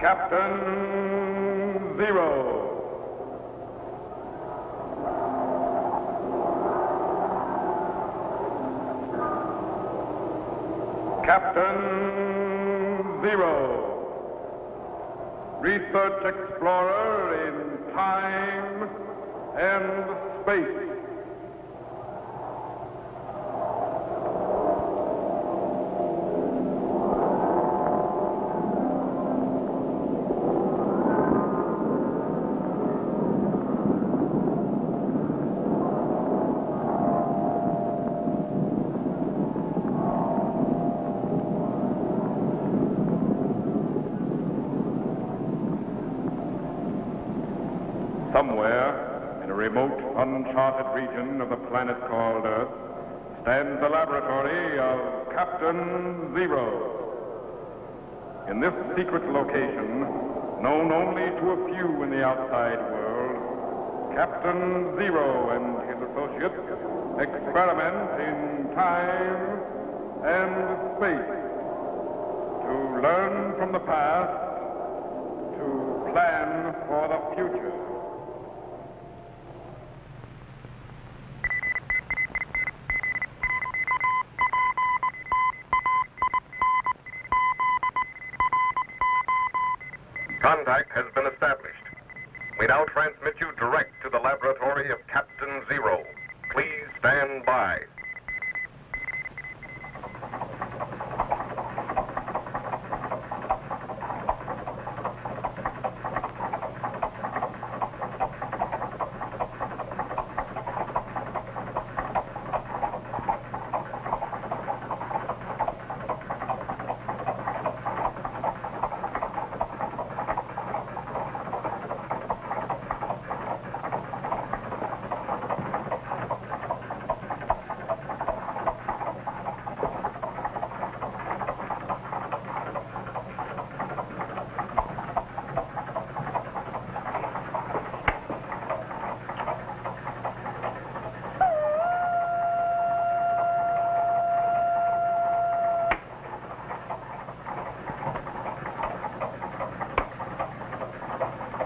Captain Zero. Captain Zero, research explorer in time and space. Somewhere in a remote, uncharted region of the planet called Earth stands the laboratory of Captain Zero. In this secret location, known only to a few in the outside world, Captain Zero and his associates experiment in time and space to learn from the past, to plan for the future. Contact has been established. We now transmit you direct to the laboratory of Captain Zero. Please stand by.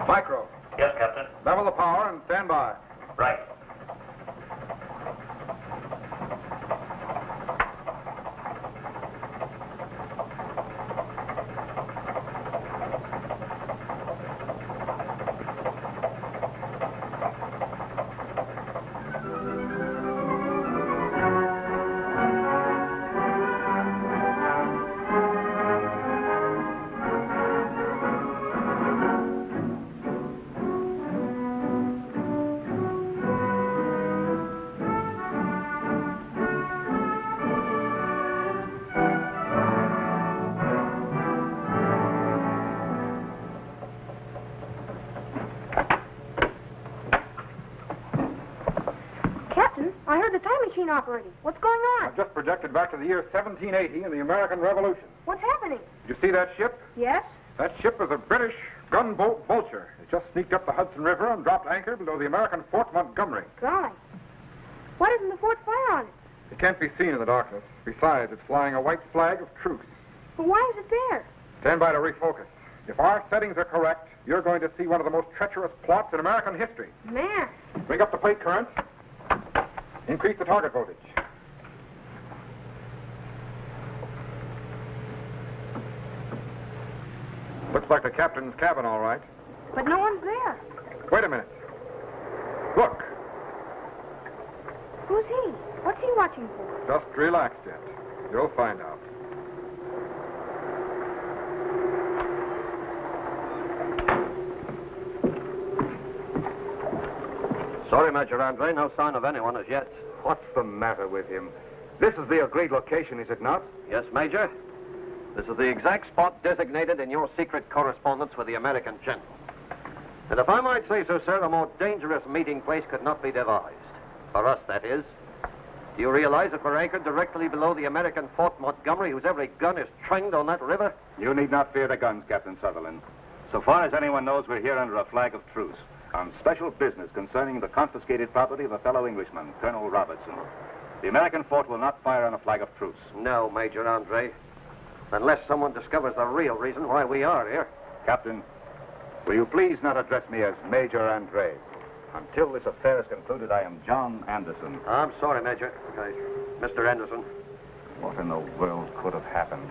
Micro. Yes, Captain. Level the power and stand by. Right. I heard the time machine operating. What's going on? I've just projected back to the year 1780 and the American Revolution. What's happening? You see that ship? Yes? That ship is a British gunboat Vulture. It just sneaked up the Hudson River and dropped anchor below the American Fort Montgomery. Golly. Why doesn't the fort fire on it? It can't be seen in the darkness. Besides, it's flying a white flag of truce. Well, why is it there? Stand by to refocus. If our settings are correct, you're going to see one of the most treacherous plots in American history. Man. Bring up the plate currents. Increase the target voltage. Looks like the captain's cabin, all right. But no one's there. Wait a minute. Look. Who's he? What's he watching for? Just relax, Jet. You'll find out. Sorry, Major Andre, no sign of anyone as yet. What's the matter with him? This is the agreed location, is it not? Yes, Major. This is the exact spot designated in your secret correspondence with the American general. And if I might say so, sir, a more dangerous meeting place could not be devised. For us, that is. Do you realize that we're anchored directly below the American Fort Montgomery, whose every gun is trained on that river? You need not fear the guns, Captain Sutherland. So far as anyone knows, we're here under a flag of truce on special business concerning the confiscated property of a fellow Englishman, Colonel Robertson. The American fort will not fire on a flag of truce. No, Major Andre. Unless someone discovers the real reason why we are here. Captain, will you please not address me as Major Andre? Until this affair is concluded, I am John Anderson. I'm sorry, Major. Mr. Anderson. What in the world could have happened?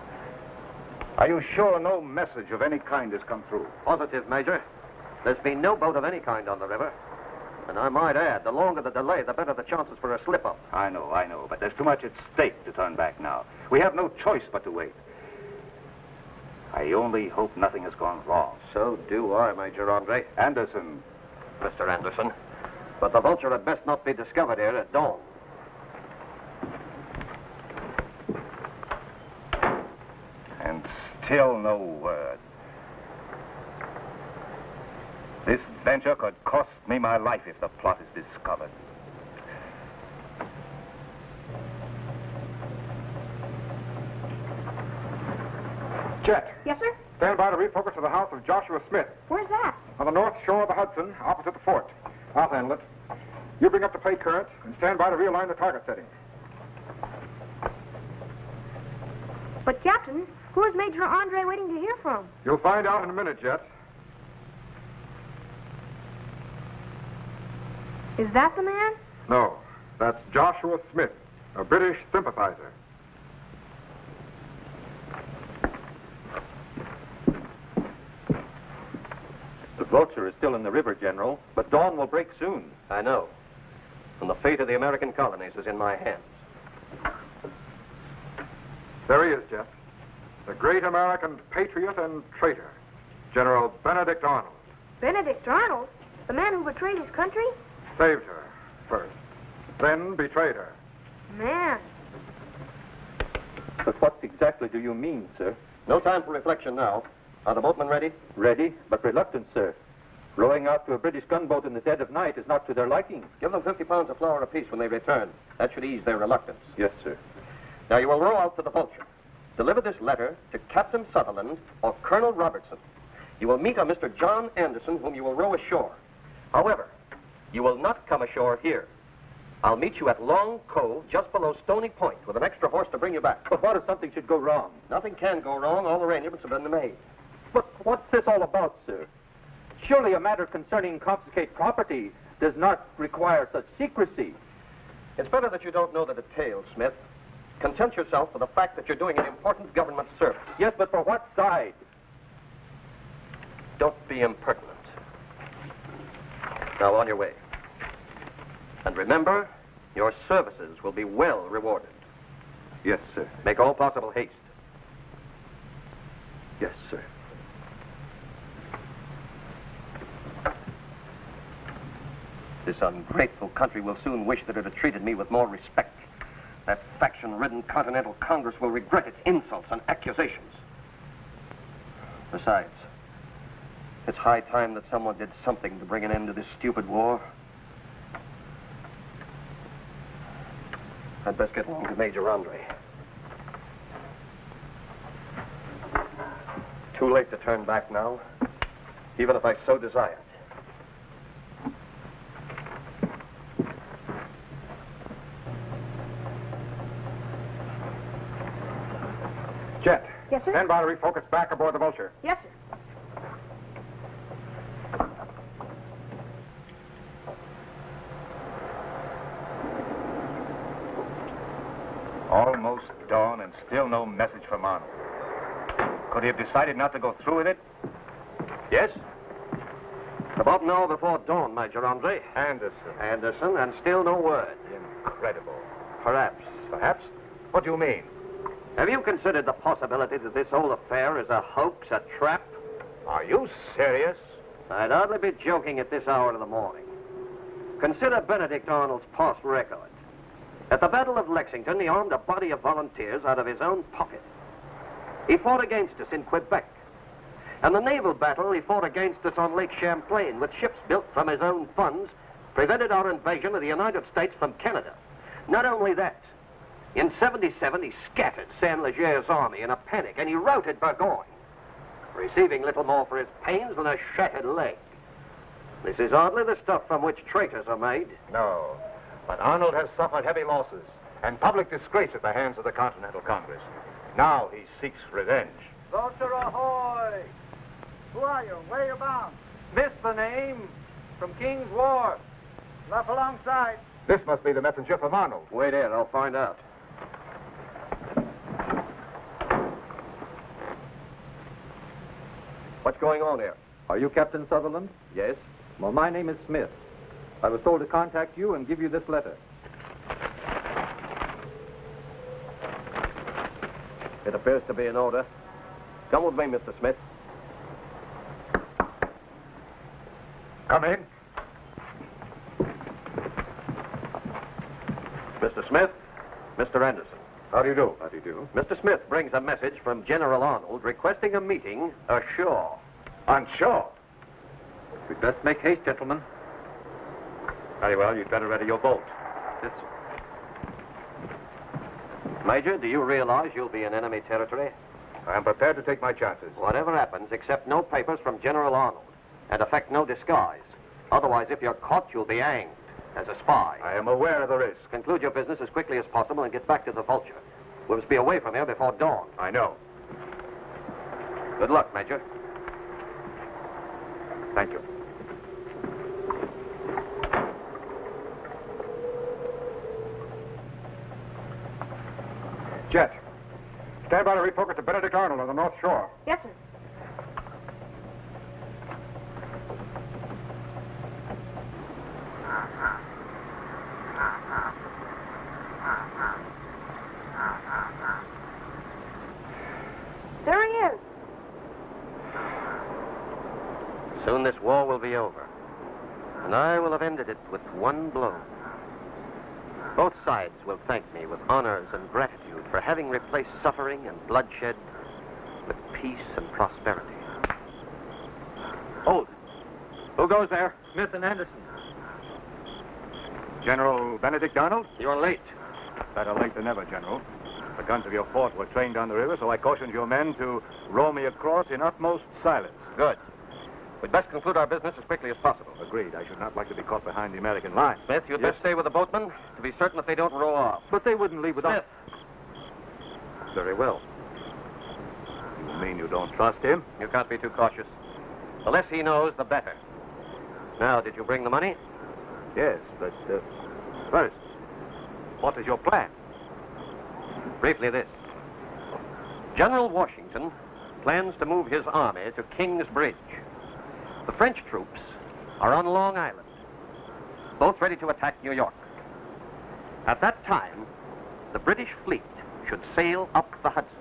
Are you sure no message of any kind has come through? Positive, Major. There's been no boat of any kind on the river. And I might add, the longer the delay, the better the chances for a slip-up. I know, but there's too much at stake to turn back now. We have no choice but to wait. I only hope nothing has gone wrong. So do I, Major Andre. Anderson. Mr. Anderson. But the Vulture had best not be discovered here at dawn. And still no word. This venture could cost me my life if the plot is discovered. Jet, Yes, sir? stand by to refocus to the house of Joshua Smith Where's that? on the north shore of the Hudson, opposite the fort. I'll handle it. You bring up the play current and stand by to realign the target setting. But, Captain, who is Major Andre waiting to hear from? You'll find out in a minute, Jet. Is that the man? No, that's Joshua Smith, a British sympathizer. The Vulture is still in the river, General, but dawn will break soon. I know. And the fate of the American colonies is in my hands. There he is, Jet. The great American patriot and traitor, General Benedict Arnold. Benedict Arnold? The man who betrayed his country? Saved her first, then betrayed her. Man. But what exactly do you mean, sir? No time for reflection now. Are the boatmen ready? Ready, but reluctant, sir. Rowing out to a British gunboat in the dead of night is not to their liking. Give them 50 pounds of flour apiece when they return. That should ease their reluctance. Yes, sir. Now, you will row out to the Vulture. Deliver this letter to Captain Sutherland or Colonel Robertson. You will meet a Mr. John Anderson, whom you will row ashore. However, you will not come ashore here. I'll meet you at Long Cove, just below Stony Point, with an extra horse to bring you back. But what if something should go wrong? Nothing can go wrong. All arrangements have been made. But what's this all about, sir? Surely a matter concerning confiscate property does not require such secrecy. It's better that you don't know the details, Smith. Content yourself with the fact that you're doing an important government service. Yes, but for what side? Don't be impertinent. Now, on your way. And remember, your services will be well rewarded. Yes, sir. Make all possible haste. Yes, sir. This ungrateful country will soon wish that it had treated me with more respect. That faction-ridden Continental Congress will regret its insults and accusations. Besides, it's high time that someone did something to bring an end to this stupid war. I'd best get along to Major Andre. Too late to turn back now, even if I so desired. Jet. Yes, sir? Stand by to refocus back aboard the Vulture. Yes, sir. Almost dawn and still no message from Arnold. Could he have decided not to go through with it? Yes? About an hour before dawn, Major Andre. Anderson. And still no word. Incredible. Perhaps. Perhaps? What do you mean? Have you considered the possibility that this whole affair is a hoax, a trap? Are you serious? I'd hardly be joking at this hour of the morning. Consider Benedict Arnold's past record. At the Battle of Lexington, he armed a body of volunteers out of his own pocket. He fought against us in Quebec. And the naval battle he fought against us on Lake Champlain with ships built from his own funds prevented our invasion of the United States from Canada. Not only that, in 77, he scattered Saint-Leger's army in a panic, and he routed Burgoyne, receiving little more for his pains than a shattered leg. This is hardly the stuff from which traitors are made. No. But Arnold has suffered heavy losses and public disgrace at the hands of the Continental Congress. Now he seeks revenge. Vulture ahoy! Who are you? Where are you bound? Miss the name. From King's Wharf. Luff alongside. This must be the messenger from Arnold. Wait here, I'll find out. What's going on here? Are you Captain Sutherland? Yes? Well, my name is Smith. I was told to contact you and give you this letter. It appears to be in order. Come with me, Mr. Smith. Come in. Mr. Smith, Mr. Anderson. How do you do? How do you do? Mr. Smith brings a message from General Arnold requesting a meeting ashore. On shore. We'd best make haste, gentlemen. Very well, you'd better ready your boat. Yes, sir. Major, do you realize you'll be in enemy territory? I am prepared to take my chances. Whatever happens, accept no papers from General Arnold and affect no disguise. Otherwise, if you're caught, you'll be hanged as a spy. I am aware of the risk. Conclude your business as quickly as possible and get back to the Vulture. We must be away from here before dawn. I know. Good luck, Major. Thank you. Jet, stand by to refocus to Benedict Arnold on the North Shore. Yes, sir. There he is. Soon this war will be over, and I will have ended it with one blow. Both sides will thank me with honors and gratitude for having replaced suffering and bloodshed with peace and prosperity. Hold. Who goes there? Smith and Anderson. General Benedict Arnold? You're late. Better late than never, General. The guns of your fort were trained on the river, so I cautioned your men to row me across in utmost silence. Good. We'd best conclude our business as quickly as possible. Agreed. I should not like to be caught behind the American line. Smith, you'd best stay with the boatmen to be certain that they don't row off. But they wouldn't leave without... Smith. Very well. You mean you don't trust him? You can't be too cautious. The less he knows, the better. Now, did you bring the money? Yes, but first, what is your plan? Briefly this. General Washington plans to move his army to King's Bridge. The French troops are on Long Island, both ready to attack New York. At that time, the British fleet should sail up the Hudson.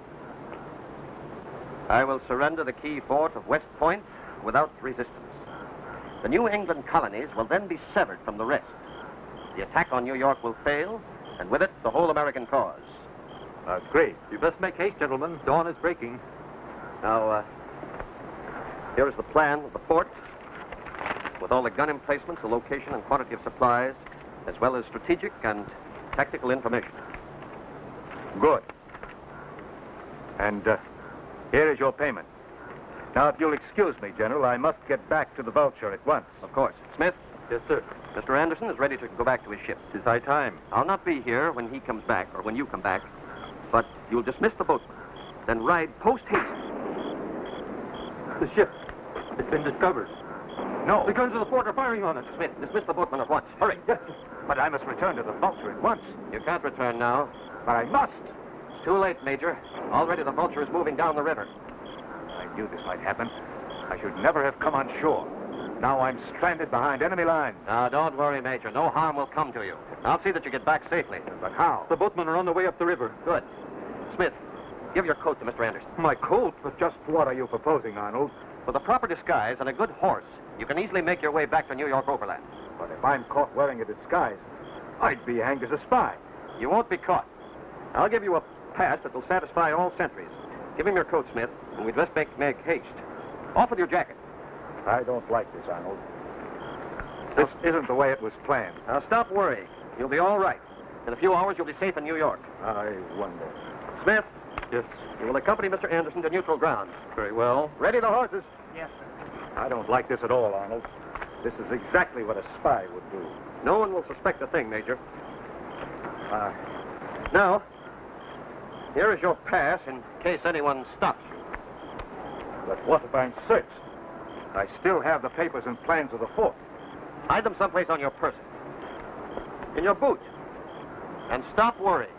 I will surrender the key fort of West Point without resistance. The New England colonies will then be severed from the rest. The attack on New York will fail, and with it, the whole American cause. That's great. You best make haste, gentlemen. Dawn is breaking. Now, here is the plan of the fort, with all the gun emplacements, the location and quantity of supplies, as well as strategic and tactical information. Good. And here is your payment. Now, if you'll excuse me, General, I must get back to the Vulture at once. Of course. Smith, Yes, sir. Mr. Anderson is ready to go back to his ship. Tis high time. I'll not be here when he comes back, or when you come back, but you'll dismiss the boatman, then ride post-haste. The ship. It's been discovered. No. The guns of the fort are firing on us. Smith, dismiss the boatman at once. Hurry. Yes, but I must return to the Vulture at once. You can't return now. But I must. It's too late, Major. Already the Vulture is moving down the river. I knew this might happen. I should never have come on shore. Now I'm stranded behind enemy lines. Now, don't worry, Major. No harm will come to you. I'll see that you get back safely. But how? The boatmen are on the way up the river. Good. Smith, give your coat to Mr. Anderson. My coat? But just what are you proposing, Arnold? With a proper disguise and a good horse, you can easily make your way back to New York overland. But if I'm caught wearing a disguise, I'd be hanged as a spy. You won't be caught. I'll give you a pass that will satisfy all sentries. Give him your coat, Smith, and we'd best make haste. Off with your jacket. I don't like this, Arnold. This isn't the way it was planned. Now, stop worrying. You'll be all right. In a few hours, you'll be safe in New York. I wonder. Smith, Yes. you will accompany Mr. Anderson to neutral ground. Very well. Ready the horses. Yes, sir. I don't like this at all, Arnold. This is exactly what a spy would do. No one will suspect a thing, Major. Now, here is your pass in case anyone stops you. But what if I'm searched? I still have the papers and plans of the fort. Hide them someplace on your person. In your boot. And stop worrying.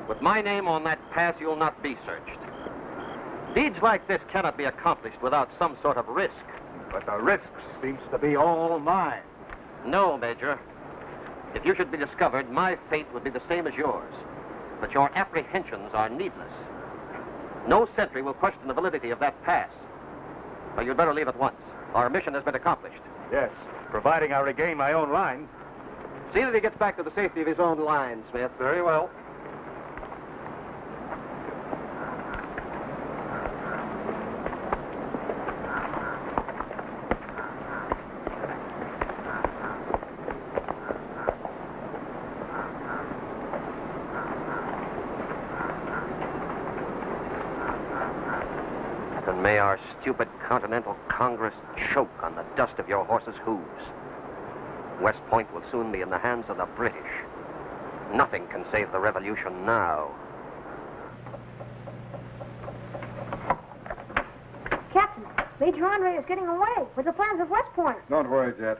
With my name on that pass, you'll not be searched. Deeds like this cannot be accomplished without some sort of risk. But the risk seems to be all mine. No, Major. If you should be discovered, my fate would be the same as yours. But your apprehensions are needless. No sentry will question the validity of that pass. So you'd better leave at once. Our mission has been accomplished. Yes, providing I regain my own lines. See that he gets back to the safety of his own line, Smith. Very well. And may our stupid Continental Congress choke on the dust of your horse's hooves. West Point will soon be in the hands of the British. Nothing can save the revolution now. Captain, Major Andre is getting away with the plans of West Point. Don't worry, Jet.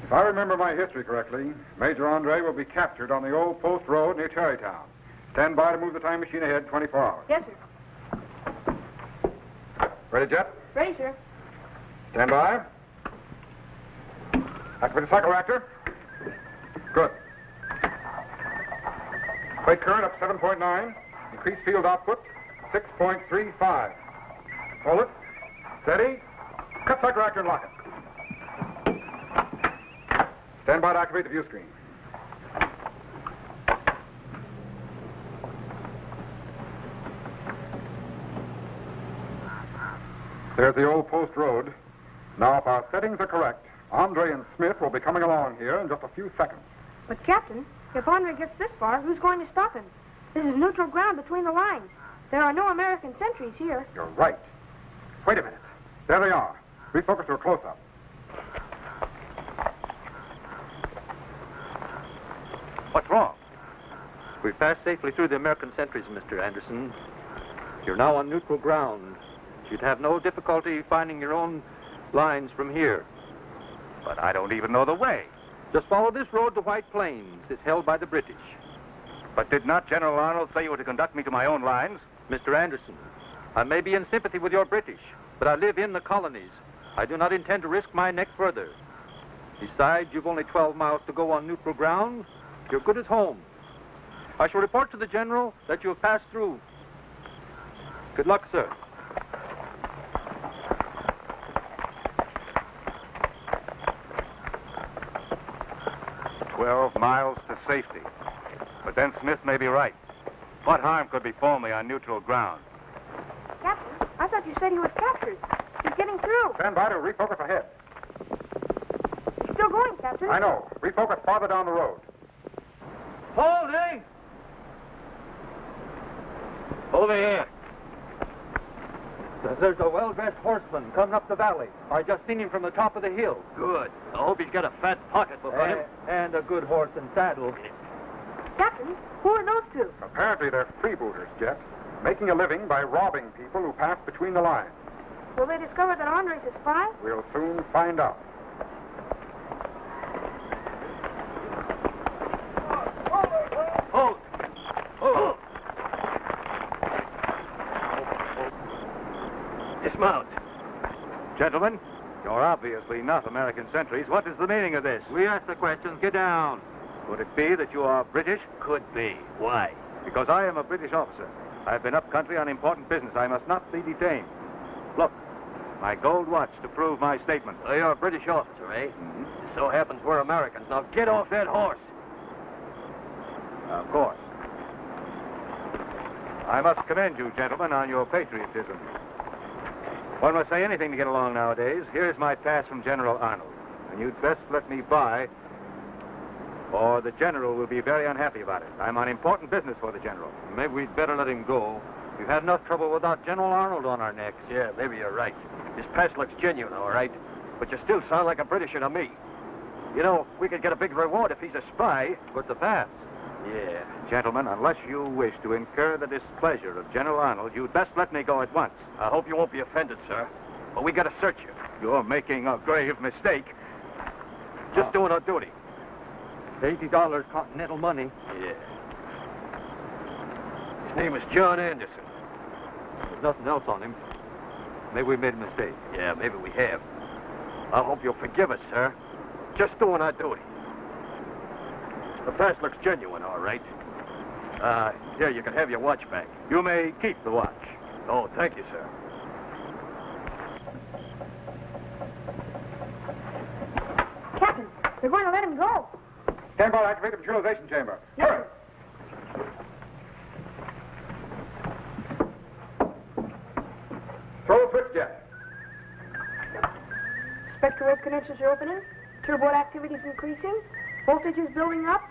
If I remember my history correctly, Major Andre will be captured on the old post road near Tarrytown. Stand by to move the time machine ahead 24 hours. Yes, sir. Ready, Jet? Ready, sir. Stand by. Activate the cycle reactor. Good. Plate current up 7.9. Increase field output 6.35. Hold it. Steady. Cut cycle reactor and lock it. Stand by to activate the view screen. There's the old post road. Now, if our settings are correct, Andre and Smith will be coming along here in just a few seconds. But, Captain, if Andre gets this far, who's going to stop him? This is neutral ground between the lines. There are no American sentries here. You're right. Wait a minute. There they are. Refocus to a close-up. What's wrong? We've passed safely through the American sentries, Mr. Anderson. You're now on neutral ground. You'd have no difficulty finding your own lines from here. But I don't even know the way. Just follow this road to White Plains. It's held by the British. But did not General Arnold say you were to conduct me to my own lines? Mr. Anderson, I may be in sympathy with your British, but I live in the colonies. I do not intend to risk my neck further. Besides, you've only 12 miles to go on neutral ground. You're good as home. I shall report to the General that you have passed through. Good luck, sir. 12 miles to safety. But then Smith may be right. What harm could befall me on neutral ground? Captain, I thought you said he was captured. He's getting through. Stand by to refocus ahead. He's still going, Captain. I know. Refocus farther down the road. Holding! Over here. There's a well-dressed horseman coming up the valley. I just seen him from the top of the hill. Good. I hope he's got a fat pocket before him. And a good horse and saddle. Captain, who are those two? Apparently they're freebooters, Jet, making a living by robbing people who pass between the lines. Will they discover that Andre's a spy? We'll soon find out. Hold! Hold! Dismount. Gentlemen, you're obviously not American sentries. What is the meaning of this? We ask the questions. Get down. Could it be that you are British? Could be. Why? Because I am a British officer. I've been up country on important business. I must not be detained. Look, my gold watch to prove my statement. So you're a British officer, eh? Mhm. It so happens we're Americans. Now get off that horse. Of course. I must commend you, gentlemen, on your patriotism. One must say anything to get along nowadays. Here's my pass from General Arnold. And you'd best let me by, or the General will be very unhappy about it. I'm on important business for the General. Maybe we'd better let him go. We've had enough trouble without General Arnold on our necks. Yeah, maybe you're right. His pass looks genuine, all right. But you still sound like a Britisher to me. You know, we could get a big reward if he's a spy. What's the pass? Yeah. Gentlemen, unless you wish to incur the displeasure of General Arnold, you'd best let me go at once. I hope you won't be offended, sir. But we got to search you. You're making a grave mistake. Just doing our duty. $80 Continental money. Yeah. His name is John Anderson. There's nothing else on him. Maybe we made a mistake. Yeah, maybe we have. I hope you'll forgive us, sir. Just doing our duty. The pass looks genuine, all right. Here, you can have your watch back. You may keep the watch. Oh, thank you, sir. Captain, they're going to let him go. Stand by, activate the neutralization chamber. Yes, Hurry! Throw the switch, Jet. Spectral wave connectors are opening. Turbo activity is increasing. Voltage is building up.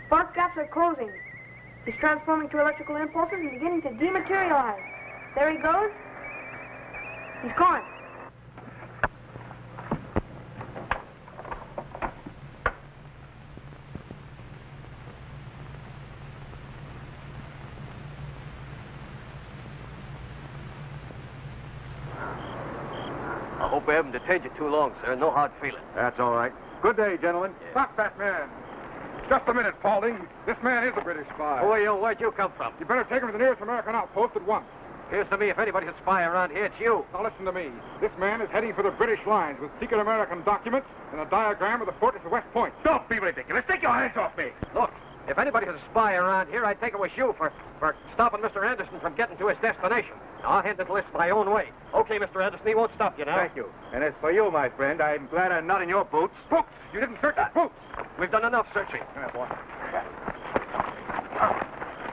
Spark gaps are closing. He's transforming to electrical impulses and beginning to dematerialize. There he goes. He's gone. I hope we haven't detained you too long, sir. No hard feelings. That's all right. Good day, gentlemen. Stop that man. Just a minute, Paulding. This man is a British spy. Who are you? Where'd you come from? You better take him to the nearest American outpost at once. Appears to me if anybody's a spy around here, it's you. Now listen to me. This man is heading for the British lines with secret American documents and a diagram of the fortress of West Point. Don't be ridiculous. Take your hands off me. Look, if anybody's a spy around here, I'd think it was you for stopping Mr. Anderson from getting to his destination. Now, I'll handle this my own way. Okay, Mr. Anderson, he won't stop you now. Thank you. And as for you, my friend, I'm glad I'm not in your boots. Boots! You didn't search his boots! We've done enough searching. There, boy.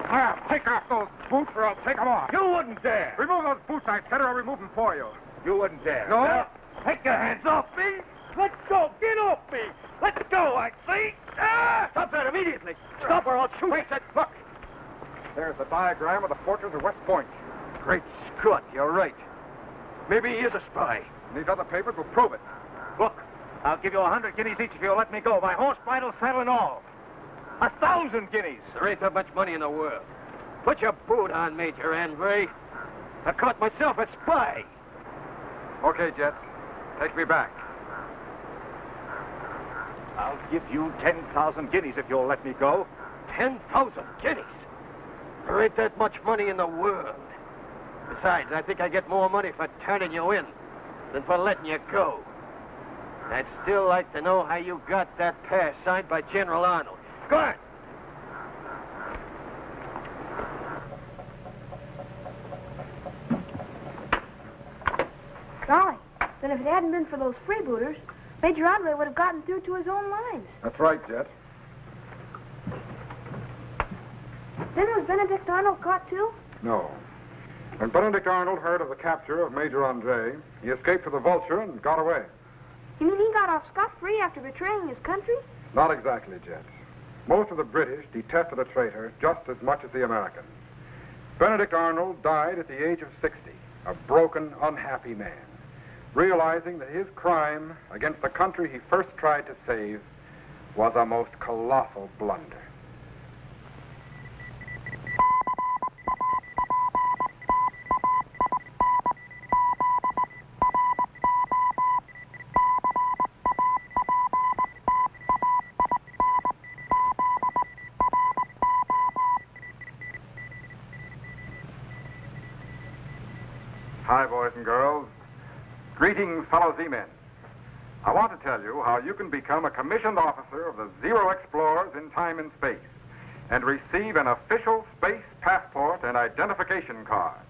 Now, take off those boots or I'll take them off. You wouldn't dare. Remove those boots, I said, or I'll remove them for you. You wouldn't dare. No? Now, take your hands off me. Let go. Get off me. Let go, I say. Ah! Stop that immediately. Stop or I'll shoot. Wait, look. There's the diagram of the fortress of West Point. Great Scott, you're right. Maybe he is a spy. And these other papers will prove it. Look, I'll give you 100 guineas each if you'll let me go. My horse, bridle, saddle, and all. 1,000 guineas. There ain't that much money in the world. Put your boot on, Major Andre. I caught myself a spy. Okay, Jet. Take me back. I'll give you 10,000 guineas if you'll let me go. 10,000 guineas? There ain't that much money in the world. Besides, I think I get more money for turning you in than for letting you go. I'd still like to know how you got that pass signed by General Arnold. Go on. Golly, then if it hadn't been for those freebooters, Major Andre would have gotten through to his own lines. That's right, Jet. Then was Benedict Arnold caught too? No. When Benedict Arnold heard of the capture of Major Andre, he escaped to the Vulture and got away. You mean he got off scot-free after betraying his country? Not exactly, Jet. Most of the British detested a traitor just as much as the Americans. Benedict Arnold died at the age of 60, a broken, unhappy man, realizing that his crime against the country he first tried to save was a most colossal blunder. Hi, boys and girls. Greetings, fellow Z-men. I want to tell you how you can become a commissioned officer of the Zero Explorers in time and space and receive an official space passport and identification card.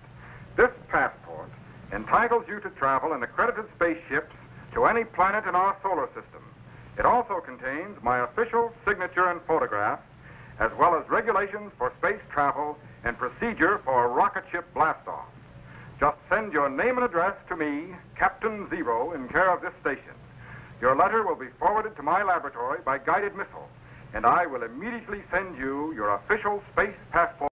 This passport entitles you to travel in accredited spaceships to any planet in our solar system. It also contains my official signature and photograph, as well as regulations for space travel and procedure for rocket ship blastoff. Just send your name and address to me, Captain Zero, in care of this station. Your letter will be forwarded to my laboratory by guided missile, and I will immediately send you your official space passport.